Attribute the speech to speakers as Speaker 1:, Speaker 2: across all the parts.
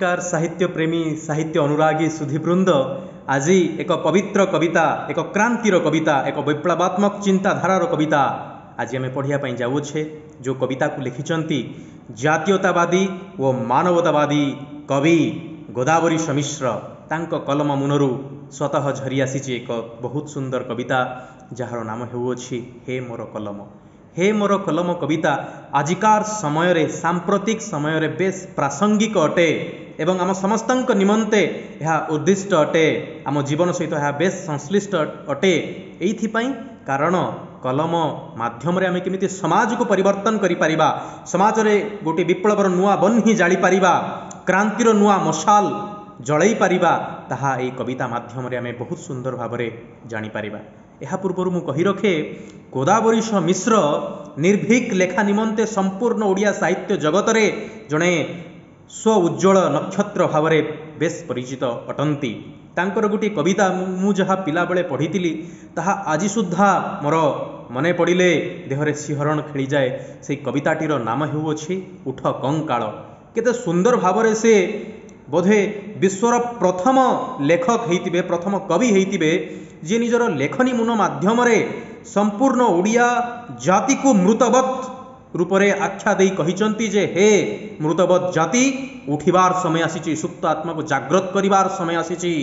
Speaker 1: नमस्कार साहित्य प्रेमी साहित्य अनुरागी सुधीवृंद। आज एक पवित्र कविता, एक क्रांतिर कविता, एक विप्लवात्मक चिंताधारार कविता आज आम पढ़ाई जाऊे। जो कविता को लिखिंट जातीयतावादी और मानवतावादी कवि गोदावरीश मिश्र। तांको कलम मुनरू स्वतः झरी आसी एक बहुत सुंदर कविता जार नाम होउछि हे मोर कलम। हे मोर कलम कविता आजिकार समय रे सांप्रतिक समय रे बेस प्रासंगिक अटे एवं आम समस्तंक निमंते यह उद्दिष्ट अटे। आम जीवन सहित यह बेस संश्लिष्ट अटे एइथिपाई कारण कलम माध्यम रे आम केमिति समाज को परिवर्तन करि परिबा, समाज रे गोटे विप्लवर नुआ बन्ही जाली परिबा, क्रांतिर नुआ मशाल जळई परिबा, ताहा एई कविता माध्यम रे आम बहुत सुंदर भाव रे जानि परिबा। यह पूर्वर मु कहि रखे गोदावरीश मिश्र निर्भीक लेखा निमंते संपूर्ण ओडिया साहित्य जगत रे जड़े स्व उज्ज्वल नक्षत्र भाव में बेस परिचित अटंती। तांकर गोटे कविता मु जहाँ पिला बेले पढ़ी ताहा आज सुद्धा मोर मने पड़िले देहरे शिहरण खेली जाए। से कविताटीर नाम हेउछि उठ कंकाल। केते सुंदर भाव में से बोधे विश्वर प्रथम लेखक होइतिबे, प्रथम कवि होइतिबे जे निजर लेखनी मुन माध्यम रे संपूर्ण ओडिया जाति को मृतवत रूप से आख्या दे कहिचंती जे हे मृतवत जाति उठिबार समय आसीची, सुप्त आत्मा को जागृत करिबार समय आसीची।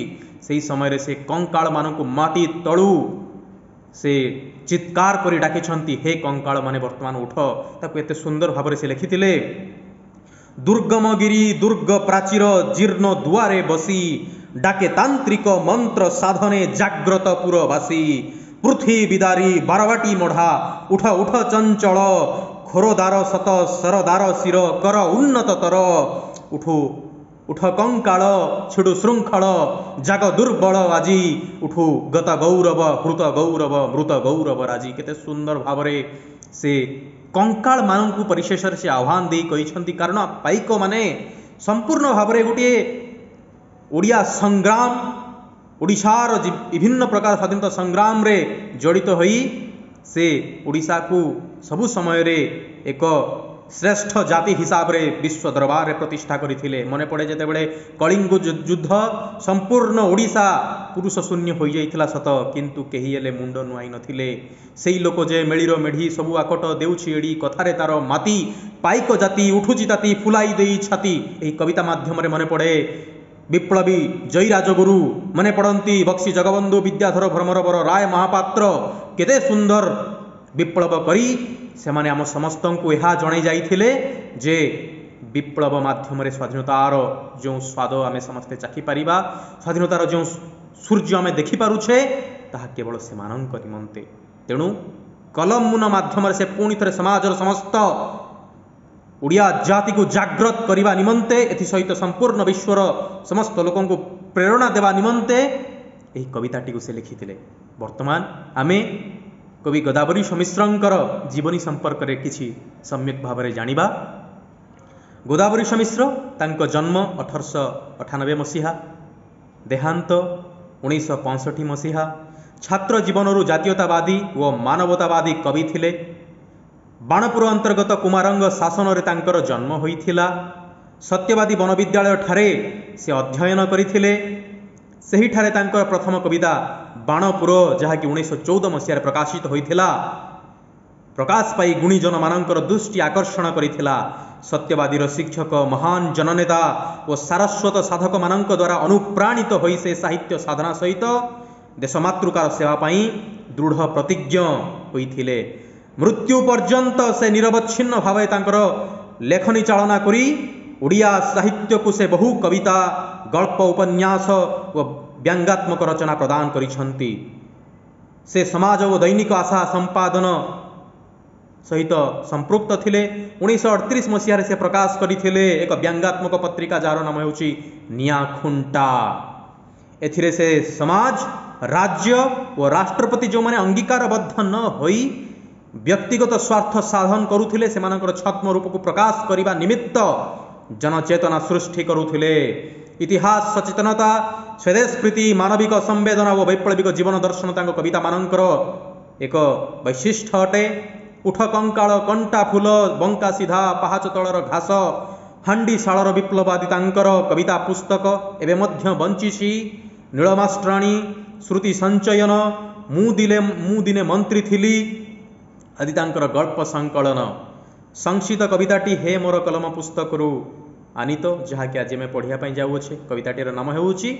Speaker 1: सेही समय रे से कंकाल मानकु माटी तळु से चित्कार करी डाकिछंती हे कंकाल माने वर्तमान उठ। ताकु एते सुंदर भाव से लिखिथिले दुर्गम गिरी दुर्ग प्राचीर जीर्ण दुआरे बसी डाके तांत्रिक मंत्र साधने जाग्रत पुरवासी पृथ्वी बिदारी बारवाटी मढ़ा उठ उठ चंचल खोरदार सत सरदार शिर कर उन्नत तर उठु उठ कंकाल छिड़ु श्रृंखल जाग दुर्बल आजी उठु गत गौरव हृत गौरव मृत गौरव राजी। केते सुंदर भाव से कंकाल मानू परिशेष से आह्वान दे कही कारण पाइक माने संपूर्ण भाव में गोटे ओडिया संग्राम ओडिशार विभिन्न प्रकार स्वाधीनता संग्राम रे जड़ित होई से ओडिशा को सबु समय रे एक श्रेष्ठ जाति हिसाब रे विश्व दरबार रे प्रतिष्ठा करथिले। मने पड़े जेतेबेले कलिंग युद्ध संपूर्ण ओडिशा पुरुष शून्य हो जाइथिला सत, किंतु केही हेले मुंड नुआई नथिले। सेई लोक जे मेळीर मेढी सबु आकट देउछि एडी कथारे तार माती पाइक जाति उठुची ताती फुलाई देई छाती। एही कविता माध्यम रे मने पड़े विप्लवी जय राजगुरु, मने पड़ती बक्सी जगबंधु विद्याधर भ्रमरवर राय महापात्र केते सुंदर विप्लव करी से माने आम समस्त को यह जणै जाइथिले जे विप्लव माध्यम रे स्वाधीनतार जो स्वाद आम समस्ते चाखी पारिबा, स्वाधीनतार जो सूर्य आम देखि पारुछे ताहा केवल सेमानंक निमंते। तेणु कलम मुन माध्यम से पुणी थे समाजर समस्त ओडिया जाति को जागृत करने निमंते एथि सहित संपूर्ण विश्वर समस्त लोकों को प्रेरणा देवा निमंते यही कविताटी को से लिखिथिले। वर्तमान आमे कवि गोदावरीश मिश्रंकर जीवनी संपर्क रे किछि सम्यक भाव में जानिबा। गोदावरीश मिश्र तांको जन्म 1898 मसीहा, देहांत 1965 मसीहा। छात्र जीवनरू जातीयतावादी व मानवतावादी कवि थिले। बाणपुर अंतर्गत कुमारंग शासन रे तांकर जन्म होइथिला। सत्यवादी वनविद्यालय ठारे से अध्ययन करिथिले। सेही ठारे तांकर प्रथम कविता बाणपुर जहाँकि 1914 मसीह प्रकाशित होइथिला प्रकाश पाई गुणीजन मानकर दृष्टि आकर्षण करिथिला। सत्यवादीर शिक्षक महान जननेता और सारस्वत साधक मानक द्वारा अनुप्राणित होई से साहित्य साधना सहित देशमातृकार सेवा पाई दृढ़ प्रतिज्ञ होइथिले। मृत्यु पर्यंत से निरवच्छिन्न भावे तांकर लेखनी चालना करी ओडिया साहित्य को से बहु कविता गल्प उपन्यास व व्यंगात्मक रचना प्रदान करिछंती। से समाज व दैनिक आशा संपादन सहित संपृक्त थिले। 1938 मसीह से प्रकाश करथिले एक व्यंगात्मक पत्रिका जार नाम हेउछि निया खुंटा। एथिरे से समाज राज्य और राष्ट्रपति जो माने अंगीकारबद्ध न होई व्यक्तिगत स्वार्थ साधन करुथिले सेमानकर छद्म रूप को प्रकाश करिबा निमित्त जनचेतना सृष्टि करुथिले। इतिहास सचेतनता स्वदेश प्रीति मानविक संवेदना और वैप्लविक जीवन दर्शन तांको कविता मानकर एक वैशिष्ट्य अटे। उठ कंकाल कंटा फूल बंका सीधा पहाच तलर घास ହାଣ୍ଡିଶାଳର ବିପ୍ଳବ ଆଦି ତାଙ୍କର କବିତା ପୁସ୍ତକ ଏବେ ମଧ୍ୟ ବଞ୍ଚିଛି। ନୀଳମାଷ୍ଟ୍ରାଣୀ, ଶ୍ରୁତି ସଞ୍ଚୟନ, ମୁଁ ଦିନେ ମନ୍ତ୍ରୀ ଥିଲି ଆଦି ତାଙ୍କର ଗଳ୍ପ ସଂକଳନ। ସଂକ୍ଷିପ୍ତ କବିତାଟି ହେ ମୋର କଲମ ପୁସ୍ତକରୁ ଆନିତ, ଯାହାକି ଆଜି ଆମେ ପଢ଼ିବା ପାଇଁ ଯାଉଅଛେ। କବିତାଟିର ନାମ ହେଉଛି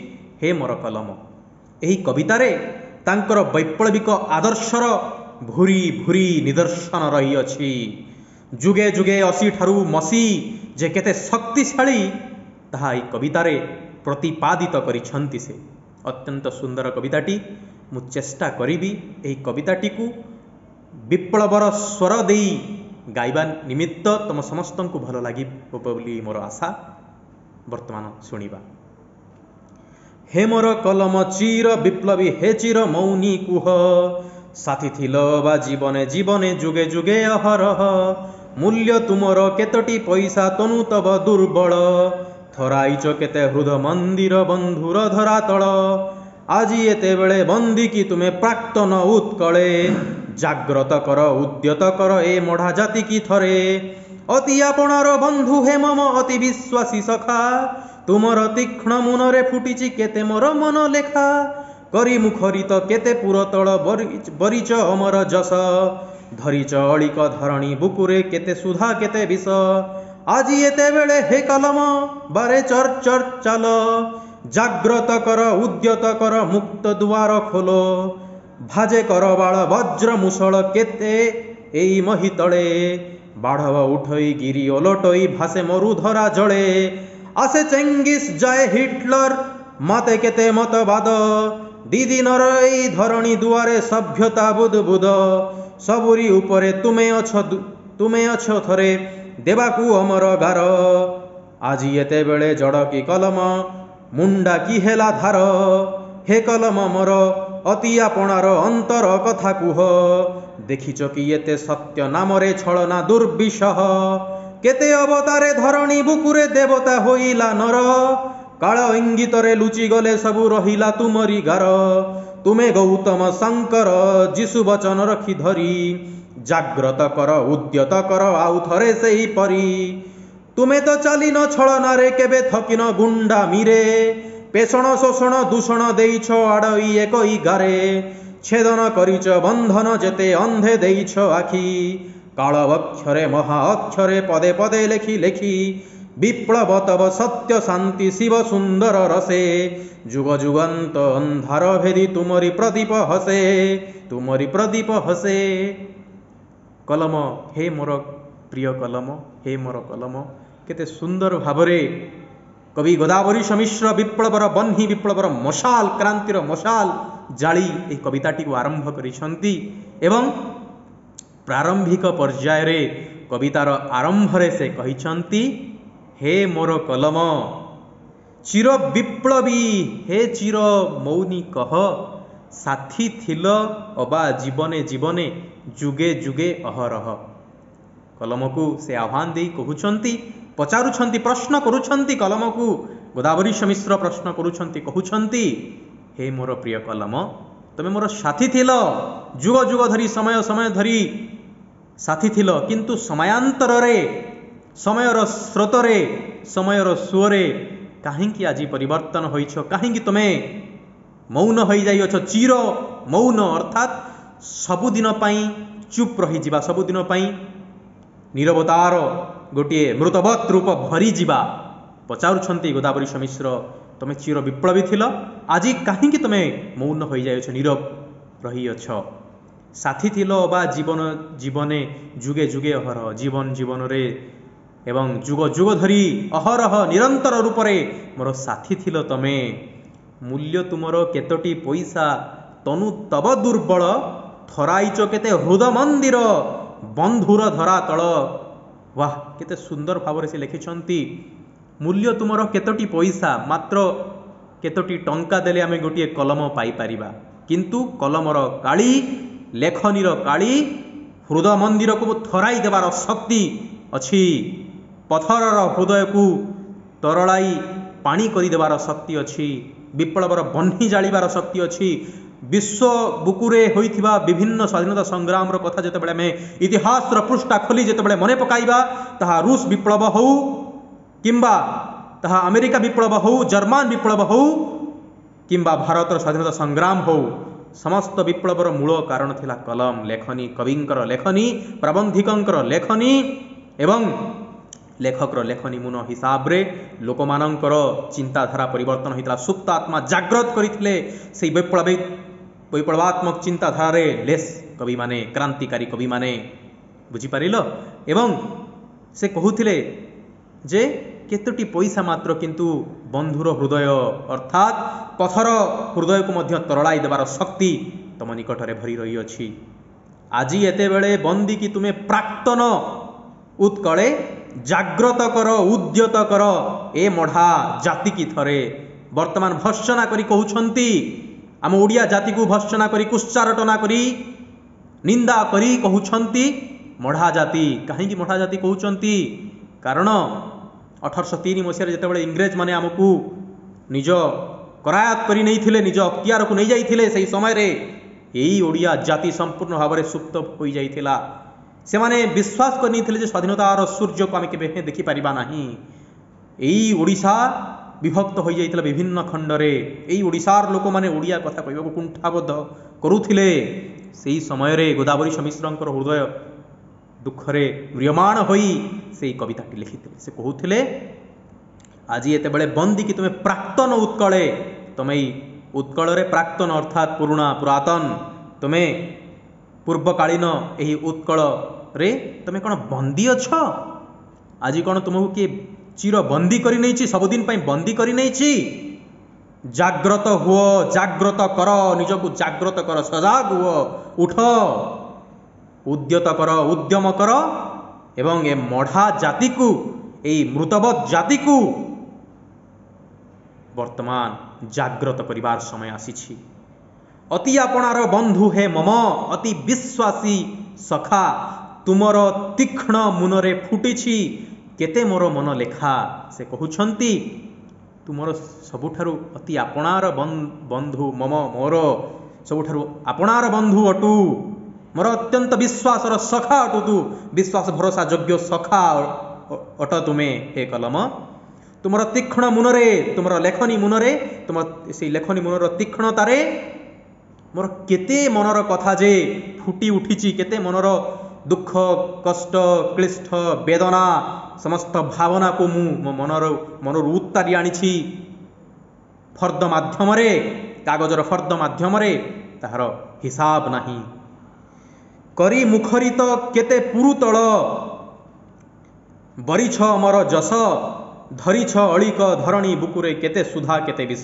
Speaker 1: ହେ ମୋର କଲମ। ଏହି କବିତାରେ ତାଙ୍କର ବୈପ୍ଳବିକ ଆଦର୍ଶର ଭୁରି ଭୁରି ନିଦର୍ଶନ ରହିଅଛି। ଯୁଗେ ଯୁଗେ ଅଶୀଠାରୁ ମସି ଯେ କେତେ ଶକ୍ତିଶାଳୀ ତାହା ଏହି କବିତାରେ ପ୍ରତିପାଦିତ କରିଛନ୍ତି ସେ। ଅତ୍ୟନ୍ତ ସୁନ୍ଦର କବିତାଟି। ମୁଁ ଚେଷ୍ଟା କରିବି ଏହି କବିତାଟିକୁ ବିପ୍ଳବର ସ୍ୱର ଦେଇ ଗାଇବା ନିମିତ୍ତ ତମ ସମସ୍ତଙ୍କୁ ଭଲ ଲାଗିବ ବୋଲି ମୋର ଆଶା। ବର୍ତ୍ତମାନ ଶୁଣିବା। ହେ ମୋର କଲମ ଚିର ବିପ୍ଳବୀ, ହେ ଚିର ମୌନି କୁହ, ସାଥୀ ଥିଲ ବା ଜୀବନେ ଜୀବନେ ଯୁଗେ ଯୁଗେ ଅହରହ, ମୂଲ୍ୟ ତୁମର କେତୋଟି ପଇସା ତନୁ ତବ ଦୁର୍ବଳ, ଥରାଇଛ କେତେ ହୃଦ ମନ୍ଦିର ବନ୍ଧୁର ଧରାତଳ, ଆଜି ଏତେବେଳେ ବନ୍ଦିକି ତୁମେ ପ୍ରାକ୍ତନ ଉତ୍କଳେ, ଜାଗ୍ରତ କର ଉଦ୍ୟତ କର ଏ ମଢ଼ା ଜାତିକି ଥରେ, ଅତି ଆପଣାର ବନ୍ଧୁ ହେ ମମ ଅତି ବିଶ୍ୱାସୀ ସଖା, ତୁମର ତୀକ୍ଷ୍ଣ ମୁନରେ ଫୁଟିଛି କେତେ ମୋର ମନ ଲେଖା, କରି ମୁଖରିତ କେତେ ପୁରତଳ ବରିଚ ଅମର ଯଶ, ଧରିଚ ଅଳିକ ଧରଣୀ ବୁକୁରେ କେତେ ସୁଧା କେତେ ବିଷ, ଆଜି ଏତେବେଳେ ହେ କଲମ ବାରେ ଚର୍ ଚର୍ ଚାଲ, ଜାଗ୍ରତ କର ଉଦ୍ୟତ କର ମୁକ୍ତ ଦୁଆର ଖୋଲ, ଭାଜେ କର ବାଳ ବଜ୍ର ମୁଷଳ କେତେ ଏଇ ମହି ତଳେ, ବାଢ଼ବ ଉଠଇ ଗିରି ଓଲଟଇ ଭାସେ ମରୁ ଧରା ଜଳେ, আসে চেঙ্গিস যায় হিটলর মাতে কেতে মতবাদ, দিদিনর এই ধরণী দুয়ারে সভ্যতা বুদবুদ, সবুরি উপরে তুমে অছ থরে দেবাকু অমর গার, আজি এতেবেলে জড় কি কলম মুন্ডা কি হেলা ধার, হে কলম মর অতি আপনার অন্তর কথা কুহ, দেখিছ কি এতে সত্য নামরে ছলনা দুর্বিষহ, কেতে অবতারে ধরণী বুকুরে দেবতা হইলা নর, কাଳ ইঙ্গিতরে লুচি গলে সবু রহিলা তুমরি গার, তুমে গৌতম শঙ্কর যিশু বচন রখি ধরি, জাগ্রত কর উদ্যত কর আউ থরে সেই পরি, তুমে তো চালিন ছলনারে কেবে থকিন গুন্ডা মিরে, পেষণ শোষণ দূষণ ଦେଇଛ আড়ই একই গারে, ছেদন করিছ বন্ধন যেতে অন্ধে ଦେଇছ আখি, কাল অক্ষরে মহা অক্ষরে পদে পদে লেখি লেখি, বিপ্লব তব সত্য শান্তি শিব সুন্দর রসে, যুগ যুগান্ত ଅନ୍ଧାର ভেদি তুমরি প্রদীপ হসে, তুমরি প্রদীপ হসে। কলম হে মোর প্রিয় কলম, হে মোর কলম। কেতে সুন্দর ভাବରେ কবি গোদাবরী সমিশ্র বিপ্লবর বহ୍ନି বিপ্লবর মশাল, ক্রান্তির মশাল জাଳି ଏହି କବିତାଟିକୁ ଆରମ୍ଭ କରିଛନ୍ତି ଏବଂ ପ୍ରାରମ୍ଭିକ ପର୍ଯ୍ୟାୟରେ କବିତାର ଆରମ୍ଭରେ ସେ କହିଛନ୍ତି ହେ ମୋର କଲମ ଚିର ବିପ୍ଳବୀ, ହେ ଚିର ମୌନି କହ, ସାଥୀ ଥିଲ ଅବା ଜୀବନେ ଜୀବନେ ଯୁଗେ ଯୁଗେ ଅହରହ। କଲମକୁ ସେ ଆହ୍ୱାନ ଦେଇ କହୁଛନ୍ତି, ପଚାରୁଛନ୍ତି, ପ୍ରଶ୍ନ କରୁଛନ୍ତି କଲମକୁ। ଗୋଦାବରୀ ସମିଶ୍ର ପ୍ରଶ୍ନ କରୁଛନ୍ତି, କହୁଛନ୍ତି ହେ ମୋର ପ୍ରିୟ କଲମ, ତମେ ମୋର ସାଥୀ ଥିଲ, ଯୁଗ ଯୁଗ ଧରି ସମୟ ସମୟ ଧରି ସାଥୀ ଥିଲ, କିନ୍ତୁ ସମୟାନ୍ତରରେ ସମୟର ସ୍ରୋତରେ ସମୟର ସୁଅରେ କାହିଁକି ଆଜି ପରିବର୍ତ୍ତନ ହୋଇଛ? କାହିଁକି ତୁମେ ମୌନ ହୋଇଯାଇଅଛ? ଚିର ମୌନ ଅର୍ଥାତ୍ ସବୁଦିନ ପାଇଁ ଚୁପ୍ ରହିଯିବା, ସବୁଦିନ ପାଇଁ ନୀରବତାର ଗୋଟିଏ ମୃତବତ୍ ରୂପ ଭରିଯିବା। ପଚାରୁଛନ୍ତି ଗୋଦାବରୀ ସମିଶ୍ର, ତମେ ଚିର ବିପ୍ଳବୀ ଥିଲ, ଆଜି କାହିଁକି ତୁମେ ମୌନ ହୋଇଯାଇଅଛ, ନୀରବ ରହିଅଛ? ସାଥୀ ଥିଲ ବା ଜୀବନ ଜୀବନେ ଯୁଗେ ଯୁଗେ ଅହରହ, ଜୀବନ ଜୀବନରେ ଏବଂ ଯୁଗ ଯୁଗ ଧରି ଅହରହ ନିରନ୍ତର ରୂପରେ ମୋର ସାଥୀ ଥିଲ ତମେ। ମୂଲ୍ୟ ତୁମର କେତୋଟି ପଇସା, ତନୁ ତବ ଦୁର୍ବଳ, ଥରାଇଛ କେତେ ହୃଦ ମନ୍ଦିର ବନ୍ଧୁର ଧରାତଳ। ବାଃ, କେତେ ସୁନ୍ଦର ଭାବରେ ସେ ଲେଖିଛନ୍ତି। ମୂଲ୍ୟ ତୁମର କେତୋଟି ପଇସା, ମାତ୍ର କେତୋଟି ଟଙ୍କା ଦେଲେ ଆମେ ଗୋଟିଏ କଲମ ପାଇପାରିବା, କିନ୍ତୁ କଲମର କାଳି, ଲେଖନୀର କାଳି ହୃଦ ମନ୍ଦିରକୁ ଥରାଇ ଦେବାର ଶକ୍ତି ଅଛି, ପଥରର ହୃଦୟକୁ ତରଳାଇ ପାଣି କରିଦେବାର ଶକ୍ତି ଅଛି, ବିପ୍ଳବର ବହ୍ନି ଜାଳିବାର ଶକ୍ତି ଅଛି। ବିଶ୍ୱ ବୁକୁରେ ହୋଇଥିବା ବିଭିନ୍ନ ସ୍ୱାଧୀନତା ସଂଗ୍ରାମର କଥା ଯେତେବେଳେ ଆମେ ଇତିହାସର ପୃଷ୍ଠା ଖୋଲି ଯେତେବେଳେ ମନେ ପକାଇବା, ତାହା ରୁଷ ବିପ୍ଳବ ହେଉ किंबा ताहा अमेरिका विप्लव हो, जर्मान विप्लव हो, किंबा भारतर स्वाधीनता संग्राम हो, समस्त विप्लवर मूल कारण थिला कलम, लेखनी, कविंकर लेखनी, प्रबंधिकंकर लेखनी एवं लेखकर लेखनी मुन हिसाब रे लोक मानकर चिंताधारा परिवर्तन होता, सुप्त आत्मा जाग्रत करथिले से विप्लवात्मक चिंताधारा रे लेस कवि माने, क्रांतिकारी कवि माने, बुझी पारिलो। एवं से कहूथिले जे केतोटी पैसा मात्र किंतु बंधुर हृदय अर्थात पथर हृदय को मध्य तरलाई देवार शक्ति तम निकटरे भरी रही अछि। आज एते बेले बंदी की तुमे प्राक्तन उत्कले जाग्रत कर, उद्यत कर ए मढ़ा जाति की थरे। वर्तमान भर्सना करी कहउछंती, आम ओडिया जाति को भर्सना करी, कुश्चारटना करी, निंदा करी कहउछंती मढ़ा जाति। कहीं मढ़ा जाति कहउछंती कारण 1803 मसीह जितेबाला इंग्रेज माने आमको निज करायत करी नहीं थिले, निज अख्तियार को नहीं जाइथिले, सही समय रे यही ओडिया जाति संपूर्ण भाव में सुप्त हो जाइथिला। से माने विश्वास करनी थिले जे स्वाधीनतार सूर्य को आम केबे देखि परिबा नाही। यही ओडिशा विभक्त हो जाइथिला विभिन्न खंडरे। यही ओडिशार लोक माने ओडिया कथा कहबाको कुंठाबोध करुथिले। सेही समय रे गोदावरी मिश्रंकर हृदय दुखरे म्रियमाण होई से कविताटी लिखिथिले। से कहूथिले आज एते बेले बंदी की तुमे प्राक्तन उत्कले, तुमे उत्कल रे प्राक्तन अर्थात पुराणा पुरातन, तुमे पूर्वकालीन यही उत्कल रे तुमे कौन बंदी अछ? आज कौन तुमको किए चिर बंदी करी नहीं, सबुदिन पाई बंदी करी नहीं। जाग्रत हुओ, जाग्रत कर, निजको जाग्रत कर, सजाग हुओ, उठ, उद्यत कर, उद्यम कर एवं ए मढ़ा जाति को, यही मृतवत जाति को वर्तमान जाग्रत करिवार समय आसीछि। अति आपणार बंधु हे मम, अति विश्वासी सखा, तुमर तीक्ष्ण मुनरे फुटिछि केते मोर मन लेखा। से कहउछंती तुमर सबुठारु अति आपणार बंधु मम, मोर सबुठारु आपणार बंधु अटु, मोर अत्यंत विश्वासर सखा अटु, तू विश्वास भरोसा योग्य सखा अट तुमे हे कलम। तुमर तीक्ष्ण मुनरे, तुमर लेखनी मुनरे, तुम से लेखनी मुनर तीक्ष्णतारे मोर केते मनर कथा जे फुटी उठिछि, केते मनर दुख, कष्ट, क्लिष्ट, वेदना समस्त भावना को मु मनर उत्तारी आनिछि फर्द माध्यम रे, कागजर फर्द माध्यम रे, ताहार हिसाब नाही। करी मुखरित केते पुरुतल, बरिछ अमर जस, धरिछ अळिक धरणी बुकुरे केते सुधा केते विष।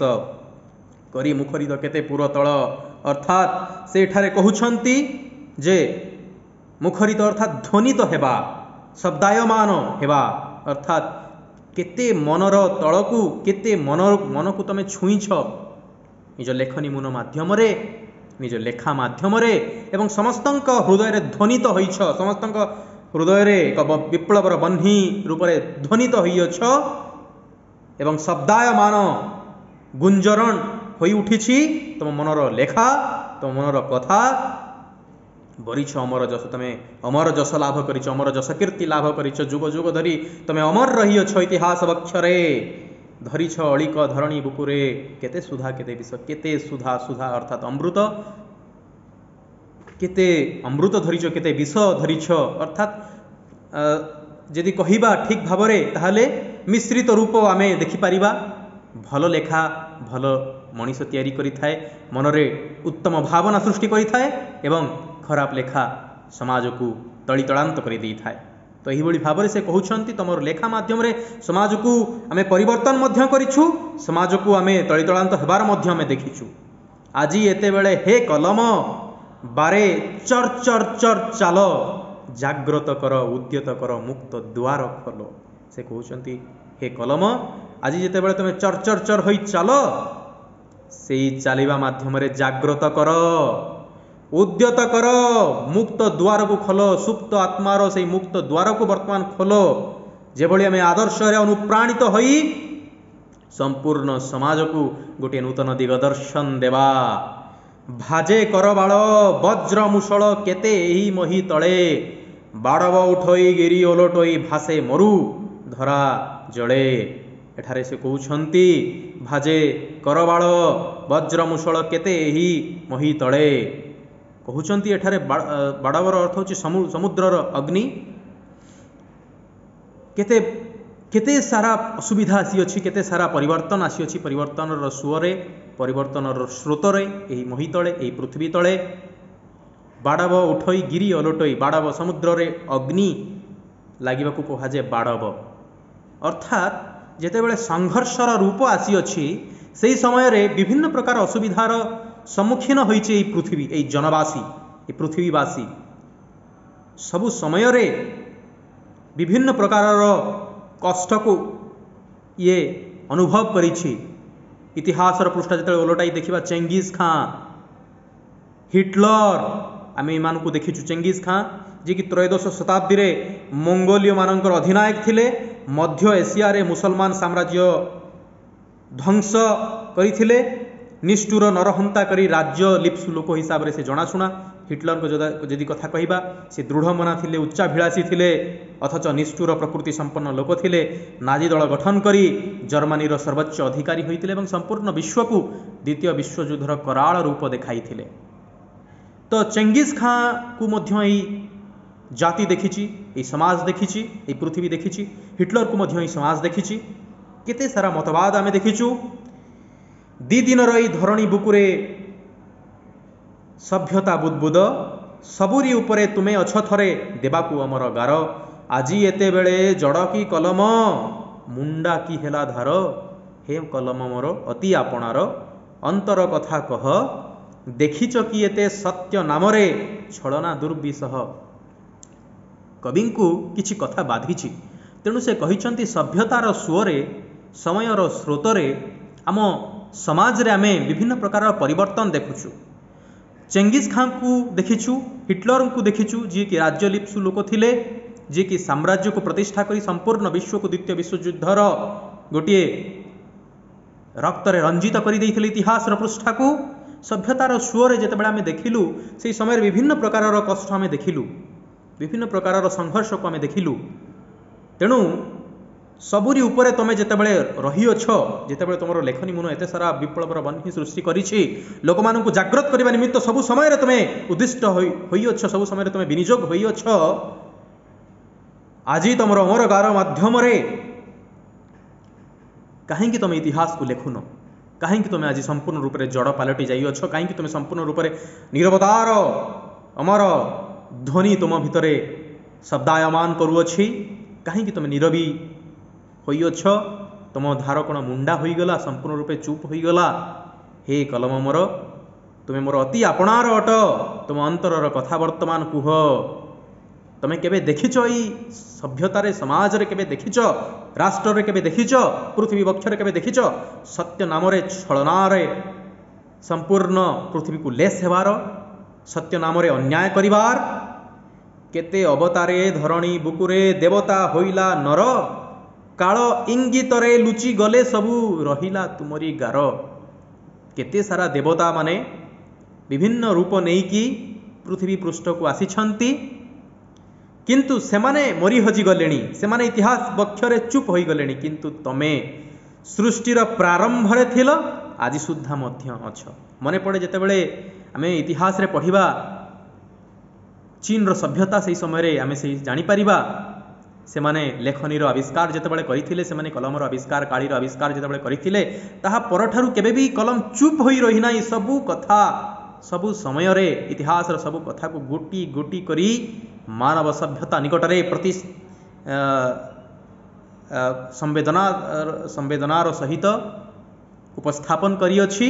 Speaker 1: करी मुखरित केते पुरतल अर्थात से ठारे कहउछंती जे मुखरित अर्थात ध्वनित हेबा, शब्दायमान हेबा अर्थात केते मनर तलकू, केते मन को तमे छुईछ निज लेखनी मुन माध्यम रे, निज लेखा माध्यम रे एवं समस्तंक हृदय रे ध्वनित होइछ, समस्तंक हृदय रे एक विप्लवर बन्ही रूप रे ध्वनित होइछ एवं शब्दायमान गुंजरण होई उठिछि तुम मनर लेखा, तुम मनर कथा। बरिछ अमर जस, तमे अमर जस लाभ करिछ, अमर जस कीर्ति लाभ करिछ, जुग जुग धरी तमे अमर रहिछ इतिहास वक्षरे। धरिछ अळिक धरणी बुकुरे केते सुधा केते विष, केते सुधा, सुधा अर्थात अमृत, केते अमृत धरिछ, केते विष धरिछ अर्थात यदि कहिबा ठीक भावरे ताहले मिश्रित रूप आमे देखि परिबा। भल लेखा भल मनीष तैयारी करि थाए, मनरे उत्तम भावना सृष्टि करि थाए एवं खराब लेखा समाज को तलितलांत कर दी थाए। तो यही भाव में से कहउछंती तमर लेखा माध्यम रे समाज को आमे परिवर्तन मध्य करिछु, समाज को आमे तलितलांत हेबार मध्य आमे देखिछु। आज एते बेले हे कलम बारे चर चर चर चाल, जाग्रत कर, उद्यत कर, मुक्त द्वार खोल। से कहउछंती हे कलम आज जेते बेले तुमे चर चर चर होई चाल, सेई चालिबा माध्यम रे जाग्रत कर, उद्यत कर, मुक्त द्वार को खोल, सुप्त आत्मार से मुक्त द्वार को वर्तमान खोल। जेभली आमे आदर्श रे अनुप्राणित होई संपूर्ण समाज को गोटे नूतन दिगदर्शन देवा। भाजे करबाळ वज्र मुषल केते एही मही तळे, बाड़व उठोई गिरी ओलटोई भासे मरु, धरा ଜଳେ। ଏଠାରେ ସେ କହୁଛନ୍ତି ଭାଜେ କରବାଳ ବଜ୍ରମୂଷଳ କେତେ ଏହି ମହି ତଳେ। କହୁଛନ୍ତି ଏଠାରେ ବାଡ଼ବର ଅର୍ଥ ହେଉଛି ସମୁଦ୍ରର ଅଗ୍ନି। କେତେ କେତେ ସାରା ଅସୁବିଧା ଆସିଅଛି, କେତେ ସାରା ପରିବର୍ତ୍ତନ ଆସିଅଛି, ପରିବର୍ତ୍ତନର ସୁଅରେ, ପରିବର୍ତ୍ତନର ସ୍ରୋତରେ ଏହି ମହି ତଳେ, ଏହି ପୃଥିବୀ ତଳେ। ବାଡ଼ବ ଉଠୋଇ ଗିରି ଓଲଟୋଇ, ବାଡ଼ବ ସମୁଦ୍ରରେ ଅଗ୍ନି ଲାଗିବାକୁ କୁହାଯାଏ ବାଡ଼ବ। ଅର୍ଥାତ୍ ଯେତେବେଳେ ସଂଘର୍ଷର ରୂପ ଆସିଅଛି ସେହି ସମୟରେ ବିଭିନ୍ନ ପ୍ରକାର ଅସୁବିଧାର ସମ୍ମୁଖୀନ ହୋଇଛି ଏହି ପୃଥିବୀ, ଏହି ଜନବାସୀ, ଏହି ପୃଥିବୀବାସୀ। ସବୁ ସମୟରେ ବିଭିନ୍ନ ପ୍ରକାରର କଷ୍ଟକୁ ଇଏ ଅନୁଭବ କରିଛି। ଇତିହାସର ପୃଷ୍ଠା ଯେତେବେଳେ ଓଲଟାଇ ଦେଖିବା, ଚେଙ୍ଗିଜ୍ ଖାଁ, ହିଟଲର, ଆମେ ଏମାନଙ୍କୁ ଦେଖିଛୁ। ଚେଙ୍ଗିଜ୍ ଖାଁ ଯିଏକି ତ୍ରୟୋଦଶ ଶତାବ୍ଦୀରେ ମଙ୍ଗୋଲୀୟମାନଙ୍କର ଅଧିନାୟକ ଥିଲେ, ମଧ୍ୟ ଏସିଆରେ ମୁସଲମାନ ସାମ୍ରାଜ୍ୟ ଧ୍ୱଂସ କରିଥିଲେ, ନିଷ୍ଠୁର ନରହନ୍ତା କରି ରାଜ୍ୟ ଲିପ୍ସୁ ଲୋକ ହିସାବରେ ସେ ଜଣାଶୁଣା। ହିଟଲରଙ୍କ ଯଦି କଥା କହିବା, ସେ ଦୃଢ଼ମନା ଥିଲେ, ଉଚ୍ଚାଭିଳାଷୀ ଥିଲେ, ଅଥଚ ନିଷ୍ଠୁର ପ୍ରକୃତି ସମ୍ପନ୍ନ ଲୋକ ଥିଲେ। ନାଜି ଦଳ ଗଠନ କରି ଜର୍ମାନୀର ସର୍ବୋଚ୍ଚ ଅଧିକାରୀ ହୋଇଥିଲେ ଏବଂ ସମ୍ପୂର୍ଣ୍ଣ ବିଶ୍ୱକୁ ଦ୍ୱିତୀୟ ବିଶ୍ୱଯୁଦ୍ଧର କରାଳ ରୂପ ଦେଖାଇଥିଲେ। ତ ଚେଙ୍ଗିଜ୍ ଖାଁକୁ ମଧ୍ୟ ଏହି ଜାତି ଦେଖିଛି, ଏହି ସମାଜ ଦେଖିଛି, ଏହି ପୃଥିବୀ ଦେଖିଛି। ହିଟଲରକୁ ମଧ୍ୟ ଏହି ସମାଜ ଦେଖିଛି। କେତେ ସାରା ମତବାଦ ଆମେ ଦେଖିଛୁ। ଦି ଦିନର ଏହି ଧରଣୀ ବୁକୁରେ ସଭ୍ୟତା ବୁଦବୁଦ, ସବୁରି ଉପରେ ତୁମେ ଅଛ ଥରେ ଦେବାକୁ ଅମର ଗାର। ଆଜି ଏତେବେଳେ ଜଡ଼ କି କଲମ, ମୁଣ୍ଡା କି ହେଲା ଧାର। ହେ କଲମ ମୋର ଅତି ଆପଣାର, ଅନ୍ତର କଥା କହ, ଦେଖିଛ କି ଏତେ ସତ୍ୟ ନାମରେ ଛଳନା ଦୁର୍ବିସହ। କବିଙ୍କୁ କିଛି କଥା ବାଧିଛି, ତେଣୁ ସେ କହିଛନ୍ତି ସଭ୍ୟତାର ସୁଅରେ, ସମୟର ସ୍ରୋତରେ ଆମ ସମାଜରେ ଆମେ ବିଭିନ୍ନ ପ୍ରକାର ପରିବର୍ତ୍ତନ ଦେଖୁଛୁ। ଚେଙ୍ଗିଜ୍ ଖାଁକୁ ଦେଖିଛୁ, ହିଟଲରଙ୍କୁ ଦେଖିଛୁ, ଯିଏକି ରାଜ୍ୟ ଲିପ୍ସୁ ଲୋକ ଥିଲେ, ଯିଏକି ସାମ୍ରାଜ୍ୟକୁ ପ୍ରତିଷ୍ଠା କରି ସମ୍ପୂର୍ଣ୍ଣ ବିଶ୍ୱକୁ ଦ୍ୱିତୀୟ ବିଶ୍ୱଯୁଦ୍ଧର ଗୋଟିଏ ରକ୍ତରେ ରଞ୍ଜିତ କରିଦେଇଥିଲେ ଇତିହାସର ପୃଷ୍ଠାକୁ। ସଭ୍ୟତାର ସୁଅରେ ଯେତେବେଳେ ଆମେ ଦେଖିଲୁ, ସେହି ସମୟରେ ବିଭିନ୍ନ ପ୍ରକାରର କଷ୍ଟ ଆମେ ଦେଖିଲୁ, ବିଭିନ୍ନ ପ୍ରକାରର ସଂଘର୍ଷକୁ ଆମେ ଦେଖିଲୁ। ତେଣୁ ସବୁରି ଉପରେ ତୁମେ ଯେତେବେଳେ ରହିଅଛ, ଯେତେବେଳେ ତୁମର ଲେଖନୀ ମୁନ ଏତେ ସାରା ବିପ୍ଳବର ବହ୍ନି ସୃଷ୍ଟି କରିଛି, ଲୋକମାନଙ୍କୁ ଜାଗ୍ରତ କରିବା ନିମିତ୍ତ ସବୁ ସମୟରେ ତୁମେ ଉଦ୍ଦିଷ୍ଟ ହୋଇଅଛ, ସବୁ ସମୟରେ ତୁମେ ବିନିଯୋଗ ହୋଇଅଛ। ଆଜି ତୁମର ଅମର ଗାର ମାଧ୍ୟମରେ କାହିଁକି ତୁମେ ଇତିହାସକୁ ଲେଖୁନ? କାହିଁକି ତୁମେ ଆଜି ସମ୍ପୂର୍ଣ୍ଣ ରୂପରେ ଜଡ଼ ପାଲଟି ଯାଇଅଛ? କାହିଁକି ତୁମେ ସମ୍ପୂର୍ଣ୍ଣ ରୂପରେ ନିରବତାର ଅମର ଧ୍ୱନି ତୁମ ଭିତରେ ଶବ୍ଦାୟମାନ କରୁଅଛି? କାହିଁକି ତୁମେ ନିରବୀ ହୋଇଅଛ? ତୁମ ଧାର କ'ଣ ମୁଣ୍ଡା ହୋଇଗଲା, ସମ୍ପୂର୍ଣ୍ଣ ରୂପେ ଚୁପ୍ ହୋଇଗଲା? ହେ କଲମ ମୋର, ତୁମେ ମୋର ଅତି ଆପଣାର ଅଟ, ତୁମ ଅନ୍ତରର କଥା ବର୍ତ୍ତମାନ କୁହ। ତୁମେ କେବେ ଦେଖିଛ ଏଇ ସଭ୍ୟତାରେ, ସମାଜରେ କେବେ ଦେଖିଛ, ରାଷ୍ଟ୍ରରେ କେବେ ଦେଖିଛ, ପୃଥିବୀ ବକ୍ଷରେ କେବେ ଦେଖିଛ ସତ୍ୟ ନାମରେ ଛଳନାରେ ସମ୍ପୂର୍ଣ୍ଣ ପୃଥିବୀକୁ ଲେସ୍ ହେବାର, ସତ୍ୟ ନାମରେ ଅନ୍ୟାୟ କରିବାର? କେତେ ଅବତାରେ ଧରଣୀ ବୁକୁରେ ଦେବତା ହୋଇଲା ନର, କାଳ ଇଙ୍ଗିତରେ ଲୁଚି ଗଲେ ସବୁ ରହିଲା ତୁମରି ଗାର। କେତେ ସାରା ଦେବତା ମାନେ ବିଭିନ୍ନ ରୂପ ନେଇକି ପୃଥିବୀ ପୃଷ୍ଠକୁ ଆସିଛନ୍ତି, କିନ୍ତୁ ସେମାନେ ମରି ହଜିଗଲେଣି, ସେମାନେ ଇତିହାସ ବକ୍ଷରେ ଚୁପ୍ ହୋଇଗଲେଣି। କିନ୍ତୁ ତମେ ସୃଷ୍ଟିର ପ୍ରାରମ୍ଭରେ ଥିଲ, ଆଜି ସୁଦ୍ଧା ମଧ୍ୟ ଅଛ। ମନେ ପଡ଼େ ଯେତେବେଳେ ଆମେ ଇତିହାସରେ ପଢ଼ିବା ଚୀନର ସଭ୍ୟତା, ସେହି ସମୟରେ ଆମେ ସେହି ଜାଣିପାରିବା ସେମାନେ ଲେଖନୀର ଆବିଷ୍କାର ଯେତେବେଳେ କରିଥିଲେ, ସେମାନେ କଲମର ଆବିଷ୍କାର, କାଳିର ଆବିଷ୍କାର ଯେତେବେଳେ କରିଥିଲେ, ତାହା ପରଠାରୁ କେବେ ବି କଲମ ଚୁପ୍ ହୋଇ ରହିନାହିଁ। ସବୁ କଥା, ସବୁ ସମୟରେ ଇତିହାସର ସବୁ କଥାକୁ ଗୋଟି ଗୋଟି କରି ମାନବ ସଭ୍ୟତା ନିକଟରେ ପ୍ରତି ସମ୍ବେଦନାର ସହିତ ଉପସ୍ଥାପନ କରିଅଛି।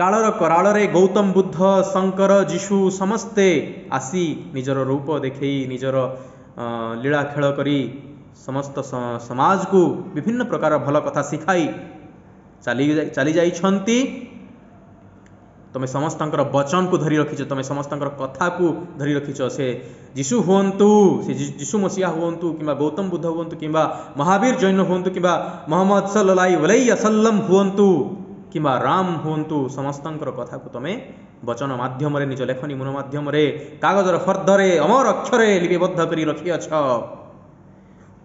Speaker 1: କାଳର କରାଳରେ ଗୌତମ ବୁଦ୍ଧ, ଶଙ୍କର, ଯୀଶୁ ସମସ୍ତେ ଆସି ନିଜର ରୂପ ଦେଖେଇ, ନିଜର ଲୀଳା ଖେଳ କରି ସମସ୍ତ ସମାଜକୁ ବିଭିନ୍ନ ପ୍ରକାର ଭଲ କଥା ଶିଖାଇ ଚାଲି ଯାଇଛନ୍ତି। ତୁମେ ସମସ୍ତଙ୍କର ବଚନକୁ ଧରି ରଖିଛ, ତୁମେ ସମସ୍ତଙ୍କର କଥାକୁ ଧରି ରଖିଛ। ସେ ଯୀଶୁ ହୁଅନ୍ତୁ, ସେ ଯୀଶୁ ମସିହା ହୁଅନ୍ତୁ, କିମ୍ବା ଗୌତମ ବୁଦ୍ଧ ହୁଅନ୍ତୁ, କିମ୍ବା ମହାବୀର ଜୈନ ହୁଅନ୍ତୁ, କିମ୍ବା ମହମ୍ମଦ ସଲ୍ଲଲ୍ଲାହୁ ଆଲୈହି ୱସଲ୍ଲମ ହୁଅନ୍ତୁ, କିମ୍ବା ରାମ ହୁଅନ୍ତୁ, ସମସ୍ତଙ୍କର କଥାକୁ ତୁମେ ବଚନ ମାଧ୍ୟମରେ, ନିଜ ଲେଖନୀ ମୁନ ମାଧ୍ୟମରେ, କାଗଜର ଫର୍ଦ୍ଦରେ ଅମର ଅକ୍ଷରେ ଲିପିବଦ୍ଧ କରି ରଖିଅଛ।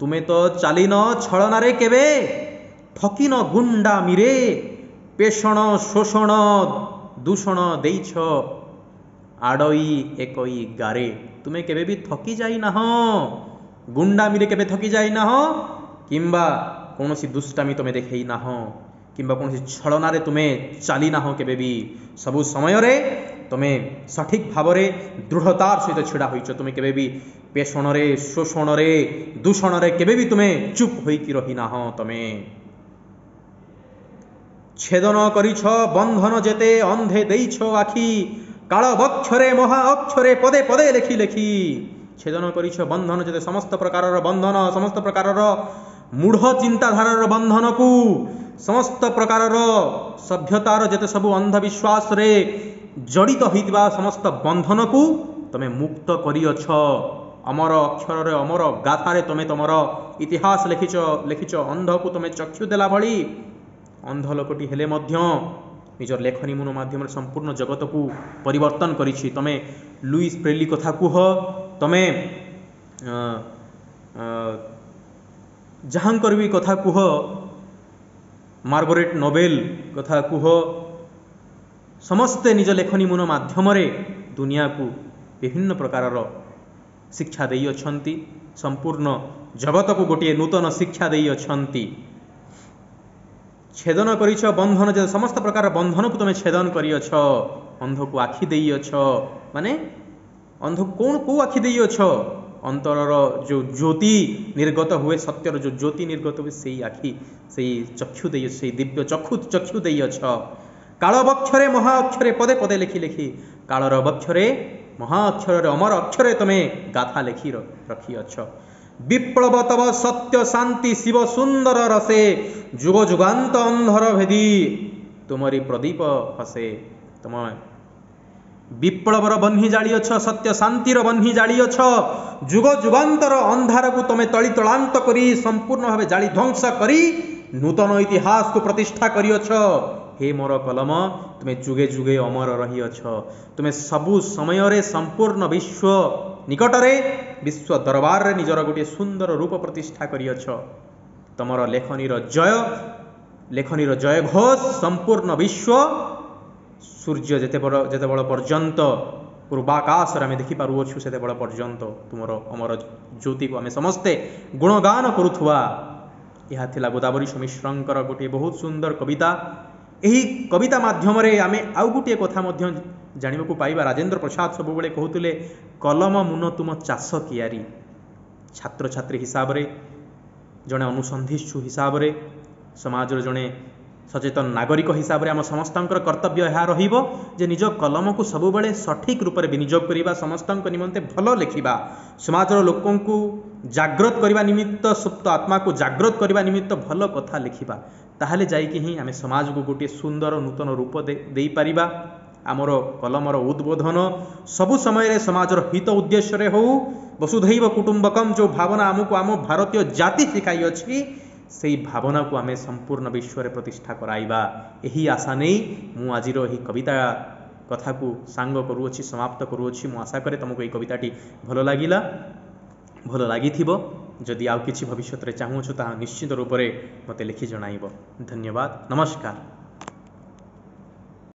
Speaker 1: तुमे तो चालीन छलनारे केबे ठकिन गुंडामीरे पेषण शोषण दूषण देइछ आडई एकई गारे तुमे केबे भी थकी जाई नाह गुंडामीरे केबे थकी जाई नाह किंबा कौनसी दुष्टामी तुमे देखई नाह किंबा कौनसी छलनारे तुमे चाली नाह केबे भी सबु समय रे तुमे सठिक भाव रे दृढ़तार सहित छिड़ा होइछ तुमे केबे भी पेषण रे शोषण रे दूषण रे केबे भी तुमे चुप होइकी रही नाह तुमे छेदन करिछ बंधन जेते अंधे देइछ आखि काल बक्षरे महा अक्षरे पदे पदे लेखि लेखि छेदन करिछ बंधन जेते समस्त प्रकार बंधन समस्त प्रकार मूढ़ चिंताधार बंधन को समस्त प्रकार सभ्यतार जेते सबु अंधविश्वास रे जड़ित होइतिबा समस्त बंधन को तमे मुक्त करिअछ अमर अक्षर रे अमर गाथारे तमे तमर इतिहास लिखिछ अंध को तमे चक्षु देला भली अंध लोकटी हेले मध्य निजर लेखनी मुन माध्यम संपूर्ण जगत को परिवर्तन करिछि तमे लुइस ब्रेली कथा कुह तमे जहाँकर भी कथा कुह मार्गरेट नोबेल कथा कुह समस्ते निज लेखनी मुन माध्यम दुनिया को विभिन्न प्रकार शिक्षा देई अछंती संपूर्ण जगत को गोटे नूतन शिक्षा देई अछंती छेदन करिछ बंधन जे समस्त प्रकार बंधन को तुम छेदन करिअछ अंध को आखि देइअछ माने अंध कौन को आखि देइअछ अंतरर जो ज्योति निर्गत हुए सत्यर जो ज्योति निर्गत हुए से आखि से चक्षु देइअछ से दिव्य चक्षु देइअछ काल बक्षरे महा अक्षरे पदे पदे लेखि लेखि कालर बक्षरे महा अक्षर अमर अक्षरे तमे गाथा लेखि रखिअछ विप्लव तव सत्य शांति शिव सुंदर रसे जुग जुगांत अंधर भेदी तुमरी प्रदीप हसे तुम विप्लवर बन्ही जालिअछ सत्य शांतिर बन्ही जालिअछ जुग जुगांतर अंधार को तुमे तली तलांत करी संपूर्ण भावे जाली ध्वंस करी नूतन इतिहास को प्रतिष्ठा करिअछ हे मोर कलम तुमे जुगे जुगे अमर रहिअछ तुमे सबु समय रे संपूर्ण विश्व निकटरे विश्व दरबार रे निजर गोटे सुंदर रूप प्रतिष्ठा करिअछ तमर लेखनीर जय घोष संपूर्ण विश्व सूर्य जेते बड़ पर्यंत पूर्वाकाश आम देखिपारूँ से बड़ पर्यंत तुमर अमर ज्योति को आम समस्ते गुणगान करुवा यह थिला गोदावरी मिश्रंकर गोटे बहुत सुंदर कविता यही कविता माध्यम आम आउ गोटे कथा जानवा पाइबा राजेंद्र प्रसाद सब बेले कहते कलम मुन तुम चाष कियारी छात्र छात्री हिसाब रे जड़े अनुसंधिष्ठु हिसाब रे समाज जड़े सचेतन नागरिक हिसाब रे आम समस्त कर्तव्य यह रहिबो जे निज कलम को सब बेले सठिक रूप से विनियोग करवा समस्त निमंते भल लिखा समाज लोकों को जागृत करने निमित्त सुप्त आत्मा को जागृत करने निमित्त भल कथा लिखा ताहले जाइकी ही आम समाज को गोटे सुंदर नूतन रूप दे पारिबा आमर कलमर उद्बोधन सबु समय समाजर हित उद्देश्य हो वसुधैव कुटुंबकम जो भावना आमको आम भारतीय जाति शिखाई अच्छी से भावना को आम संपूर्ण विश्व रे प्रतिष्ठा कराइबा यही आशा नहीं मु आज कविता कथा को सांग करूँगी समाप्त करूँगी मु आशा करे तुमको ये कविताटी भल लगिला भल लगी जदि आउ किछि भविष्य रे चाहूँ ताहा निश्चित रूप से मते लिखि जणाइब। धन्यवाद। नमस्कार।